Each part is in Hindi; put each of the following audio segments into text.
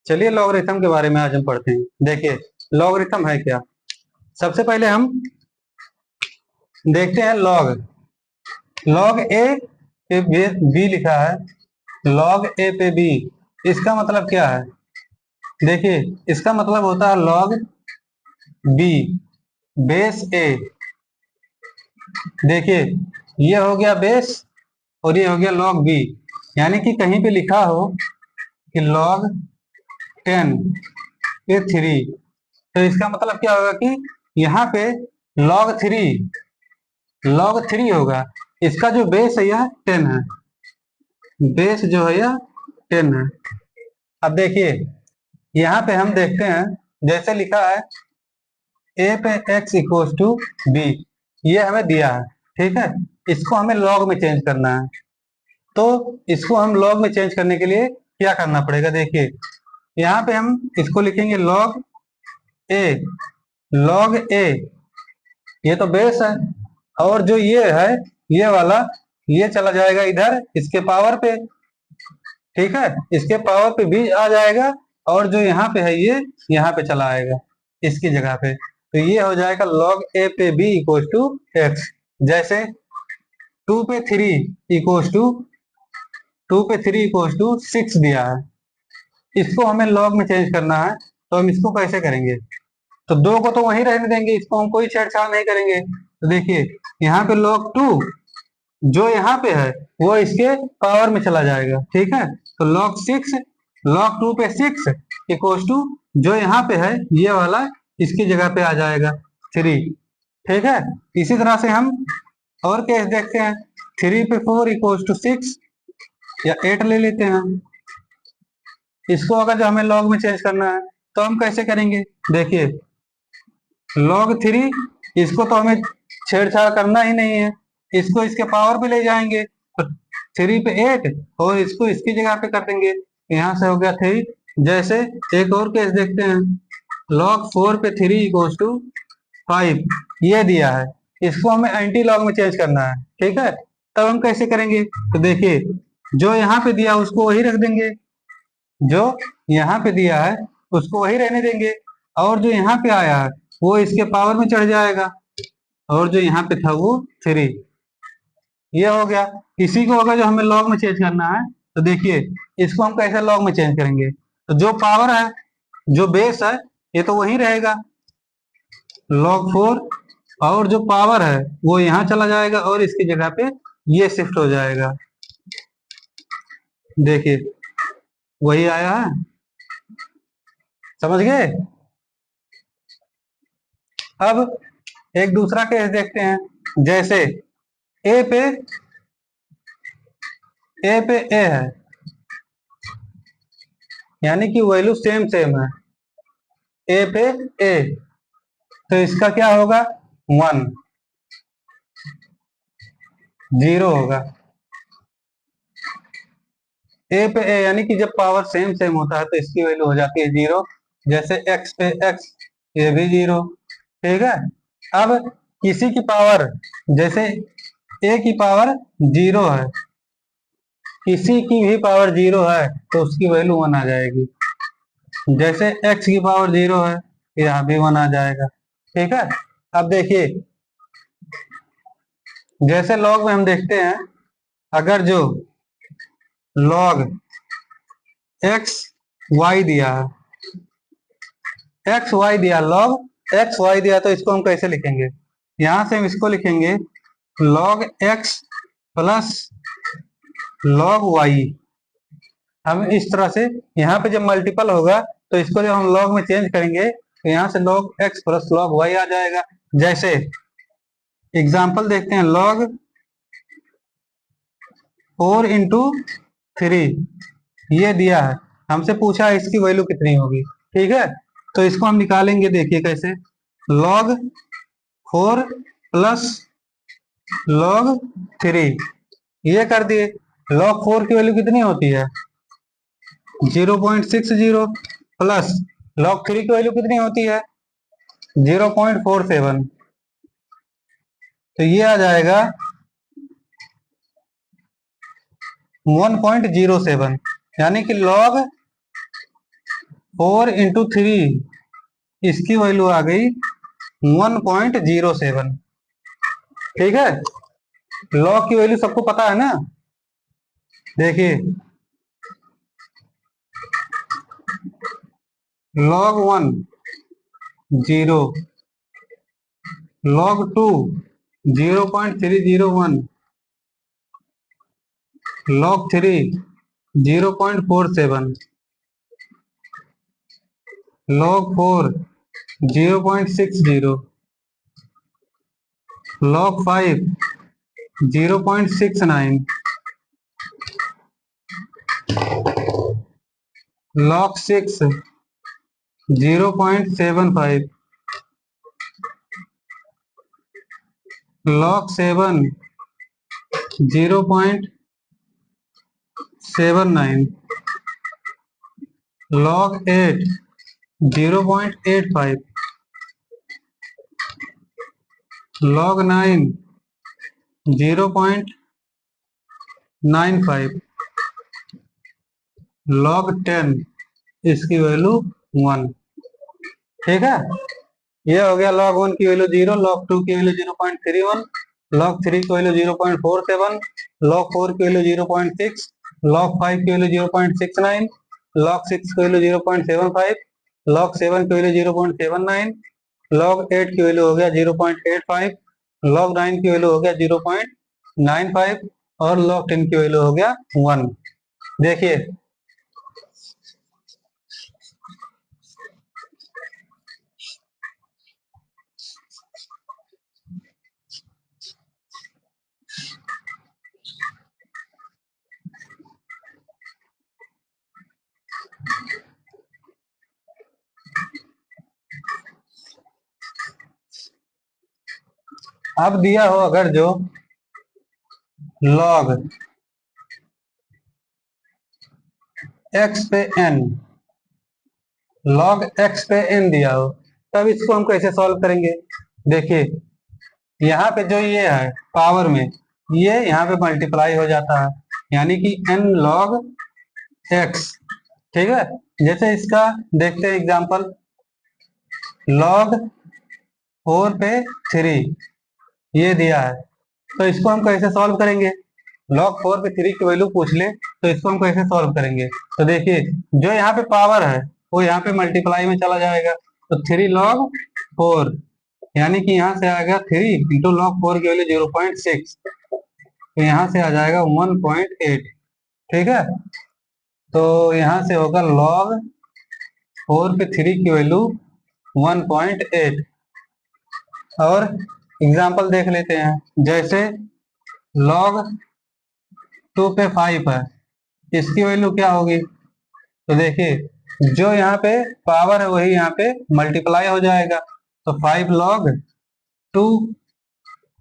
चलिए लॉगरिथम के बारे में आज हम पढ़ते हैं। देखिए लॉगरिथम है क्या। सबसे पहले हम देखते हैं लॉग ए पे बी लिखा है। लॉग ए पे बी इसका मतलब क्या है? देखिए इसका मतलब होता है लॉग बी बेस ए। देखिए ये हो गया बेस और ये हो गया लॉग बी। यानी कि कहीं पे लिखा हो कि लॉग 10 पे 3, तो इसका मतलब क्या होगा कि यहाँ पे लॉग 3 होगा। इसका जो बेस है यह 10 है। बेस जो है यह 10 है। अब देखिए यहाँ पे हम देखते हैं, जैसे लिखा है ए पे x इक्वल टू बी, ये हमें दिया है। ठीक है, इसको हमें लॉग में चेंज करना है। तो इसको हम लॉग में चेंज करने के लिए क्या करना पड़ेगा? देखिए यहाँ पे हम इसको लिखेंगे लॉग ए। ये तो बेस है, और जो ये है ये वाला, ये चला जाएगा इधर इसके पावर पे। ठीक है, इसके पावर पे भी आ जाएगा, और जो यहाँ पे है ये यहाँ पे चला आएगा इसकी जगह पे। तो ये हो जाएगा लॉग ए पे बी इक्वल टू एक्स। जैसे 2 पे 3 इक्वल टू 6 दिया है, इसको हमें लॉग में चेंज करना है। तो हम इसको कैसे करेंगे? तो 2 को तो वहीं रहने देंगे, इसको हम कोई छेड़छाड़ नहीं करेंगे। तो देखिए यहाँ पे log 2 जो यहाँ पे है वो इसके पावर में चला जाएगा। ठीक है, तो log 2 पे 6 इक्वल टू जो यहाँ पे है ये वाला इसकी जगह पे आ जाएगा 3। ठीक है, इसी तरह से हम और केस देखते हैं। 3 पे 4 इक्वल टू 6 या 8 ले लेते हैं। इसको अगर जो हमें लॉग में चेंज करना है तो हम कैसे करेंगे? देखिए log 3 इसको तो हमें छेड़छाड़ करना ही नहीं है, इसको इसके पावर पे ले जाएंगे। तो 3 पे 8 और इसको इसकी जगह पे कर देंगे, यहाँ से हो गया 3। जैसे एक और केस देखते हैं, log 4 पे 3 इक्वल टू 5, ये दिया है, इसको हमें एंटी लॉग में चेंज करना है। ठीक है, तब हम कैसे करेंगे? तो देखिए जो यहाँ पे दिया उसको वही रख देंगे, जो यहाँ पे दिया है उसको वही रहने देंगे, और जो यहाँ पे आया है वो इसके पावर में चढ़ जाएगा, और जो यहाँ पे था वो 3। ये हो गया। इसी को अगर जो हमें लॉग में चेंज करना है तो देखिए इसको हम कैसे लॉग में चेंज करेंगे? तो जो पावर है, जो बेस है, ये तो वही रहेगा log 4, और जो पावर है वो यहाँ चला जाएगा और इसकी जगह पे ये शिफ्ट हो जाएगा। देखिए वही आया है, समझ गए? अब एक दूसरा केस देखते हैं। जैसे ए पे ए है, यानी कि वैल्यू सेम सेम है। ए पे ए, तो इसका क्या होगा? 1 0 होगा। ए पे ए यानी कि जब पावर सेम सेम होता है तो इसकी वैल्यू हो जाती है 0। जैसे एक्स पे एक्स, ये भी 0। ठीक है, अब किसी की पावर, जैसे ए की पावर 0 है, किसी की भी पावर 0 है तो उसकी वैल्यू 1 आ जाएगी। जैसे x की पावर 0 है, यहाँ भी 1 आ जाएगा। ठीक है, अब देखिए जैसे लॉग में हम देखते हैं, अगर जो log x y दिया है, log x y दिया, तो इसको हम कैसे लिखेंगे? यहां से हम इसको लिखेंगे log x plus log y। हम इस तरह से यहाँ पे जब मल्टीपल होगा तो इसको जब हम लॉग में चेंज करेंगे तो यहाँ से log x plus log y आ जाएगा। जैसे एग्जाम्पल देखते हैं, log 4 इंटू 3 ये दिया है, हमसे पूछा है इसकी वैल्यू कितनी होगी। ठीक है, तो इसको हम निकालेंगे। देखिए कैसे, log 4 प्लस log 3 ये कर दिए। log 4 की वैल्यू कितनी होती है? 0.60 प्लस log 3 की वैल्यू कितनी होती है? 0.47। तो ये आ जाएगा 1.07, यानी कि log 4 × 3, इसकी वैल्यू आ गई 1.07। ठीक है, लॉग की वैल्यू सबको पता है ना। देखिए log 1 0, log 2 0.301, log 3 0.47, log 4 0.60, log 5 0.69, log 6 0.75, log 7 0.79, log 8 0.85, log 9 0.95, log 10 इसकी वैल्यू 1। ठीक है, ये हो गया log 1 की वैल्यू 0, log 2 की वैल्यू 0.31, log 3 की वैल्यू 0.47, log 4 की वैल्यू 0.6, log 5 की वैल्यू 0.69, log 6 की वैल्यू 0.75, log 7 की वैल्यू 0.79, log 8 की वैल्यू हो गया 0.85, log 9 की वैल्यू हो गया 0.95 और log 10 की वैल्यू हो गया 1। देखिए अब दिया हो अगर जो log x पे n, log x पे n दिया हो, तब इसको हम कैसे सॉल्व करेंगे। देखिए यहाँ पे जो ये है पावर में, ये यहाँ पे मल्टीप्लाई हो जाता है, यानी कि n log x। ठीक है, जैसे इसका देखते हैं एग्जांपल, log 4 पे 3 ये दिया है, तो इसको हम कैसे सॉल्व करेंगे। log 4 पे 3 की वैल्यू पूछ ले तो इसको हम कैसे सॉल्व करेंगे। तो देखिए जो यहाँ पे पावर है वो यहाँ पे मल्टीप्लाई में चला जाएगा, तो 3 log 4 यानी कि यहाँ से आएगा 3 इंटू log 4 की वैल्यू 0.6, तो यहाँ से आ जाएगा 1.8। ठीक है, तो यहाँ से होगा log 4 पे 3 की वैल्यू 1.8। और एग्जाम्पल देख लेते हैं, जैसे log 2 पे 5 है, इसकी वैल्यू क्या होगी। तो देखिए जो यहाँ पे पावर है वही यहाँ पे मल्टीप्लाई हो जाएगा, तो 5 log 2,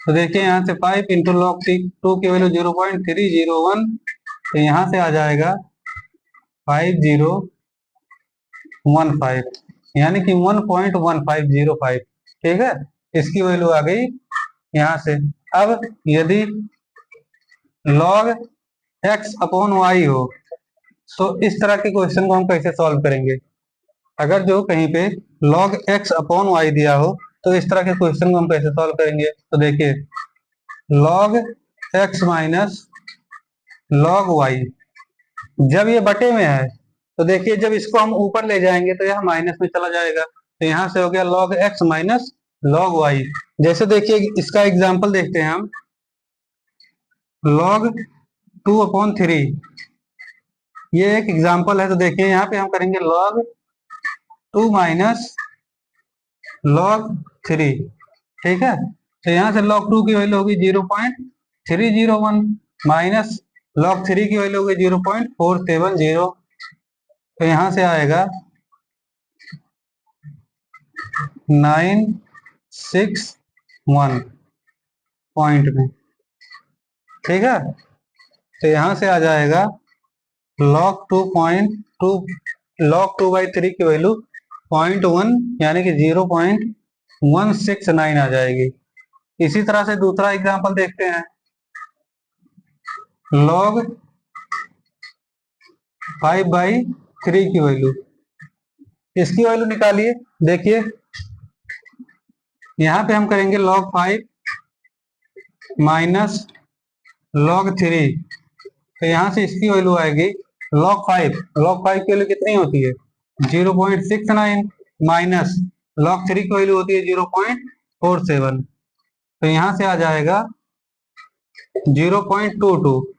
तो देखिए यहाँ से 5 इंटू log 2 की वैल्यू 0.301, तो यहाँ से आ जाएगा 5015, यानी कि 1.1505। ठीक है, इसकी वैल्यू आ गई यहाँ से। अब यदि log x अपॉन y हो तो इस तरह के क्वेश्चन को हम कैसे सॉल्व करेंगे। अगर जो कहीं पे log x अपॉन y दिया हो तो इस तरह के क्वेश्चन को हम कैसे सॉल्व करेंगे। तो देखिए log x minus log y, जब ये बटे में है तो देखिए जब इसको हम ऊपर ले जाएंगे तो यह माइनस में चला जाएगा, तो यहाँ से हो गया log x minus log y। जैसे देखिए इसका एग्जाम्पल देखते हैं हम, log 2 अपॉन 3 ये एक एग्जाम्पल है, तो देखिए यहाँ पे हम करेंगे log 2 माइनस log 3। ठीक है, तो यहाँ से log 2 की वैल्यू होगी 0.301 माइनस log 3 की वैल्यू होगी 0.470, तो यहाँ से आएगा 961 पॉइंट में। ठीक है, तो यहाँ से आ जाएगा log 2/3 की वैल्यू 0.1 यानी कि 0.169 आ जाएगी। इसी तरह से दूसरा एग्जांपल देखते हैं, log 5/3 की वैल्यू, इसकी वैल्यू निकालिए। देखिए यहाँ पे हम करेंगे log 5 माइनस log 3, तो यहाँ से इसकी वैल्यू आएगी log 5। log 5 की वैल्यू कितनी होती है 0.69 माइनस log 3 की वैल्यू होती है 0.47, तो यहाँ से आ जाएगा 0.22।